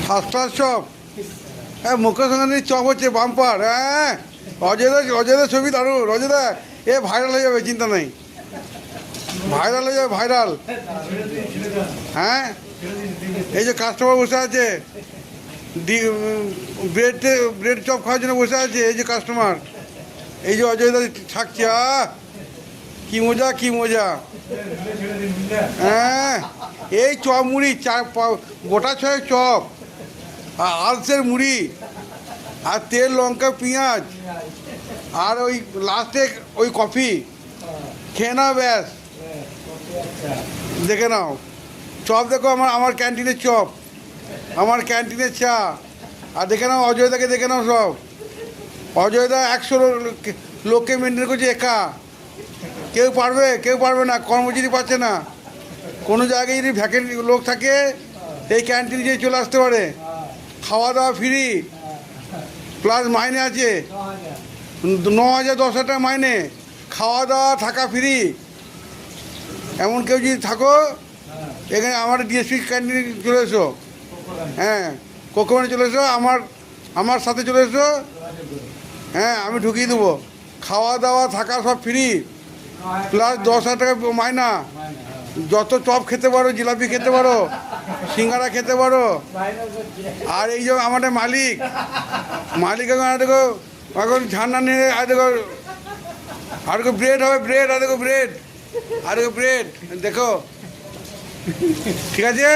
First class chop. হ্যাঁ, মুখের সঙ্গে চপ হচ্ছে বাম্পার। হ্যাঁ, অজয়দার ছবি দারুণ। অজয়দা এ ভাইরাল হয়ে যাবে, চিন্তা নেই, ভাইরাল হয়ে যাবে, ভাইরাল। হ্যাঁ, এই যে কাস্টমার বসে আছে ব্রেড চপ খাওয়ার জন্য বসে আছে, এই যে কাস্টমার, এই যে অজয়দা থাকছে। কি মজা, কি মজা। হ্যাঁ, এই চপ মুড়ি গোটা ছয় চপ আর আলসের মুড়ি আর তেল লঙ্কা পেঁয়াজ আর ওই লাস্টে ওই কফি খেয়ে নাও, ব্যাস। দেখে নাও চপ, দেখো আমার ক্যান্টিনের চপ, আমার ক্যান্টিনের চা। আর দেখে নাও অজয়দাকে, দেখে নাও সব। অজয়দা 100 লোককে মেনটেন করছে একা। কেউ পারবে না, কর্মচারী পাচ্ছে না। কোনো জায়গায় যদি ভ্যাকেন্ট লোক থাকে এই ক্যান্টিনে গিয়ে চলে আসতে পারে। খাওয়া দাওয়া ফ্রি, প্লাস মাইনে আছে 9,000 10,000 টাকা মাইনে, খাওয়া দাওয়া থাকা ফ্রি। এমন কেউ যদি থাকো এখানে আমার ডিএসপি ক্যান্টিনে চলে এসো। হ্যাঁ, কোকোমানে চলে এসো, আমার সাথে চলে এসো। হ্যাঁ, আমি ঢুকিয়ে দেবো। খাওয়া দাওয়া থাকা সব ফ্রি, প্লাস 10,000 টাকা মাইনা। যত চপ খেতে পারো, জিলাপি খেতে পারো, সিঙ্গারা খেতে পারো। আর এই যে আমাদের মালিক এখন দেখো, এখন ঝান্না নিয়ে আর দেখো, আর দেখো ব্রেড হবে, ব্রেড, আর দেখো ব্রেড, আর দেখো ব্রেড, দেখো। ঠিক আছে,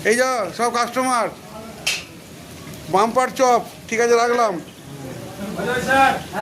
এই যে সব কাস্টমার, বাম্পার চপ। ঠিক আছে, রাখলাম।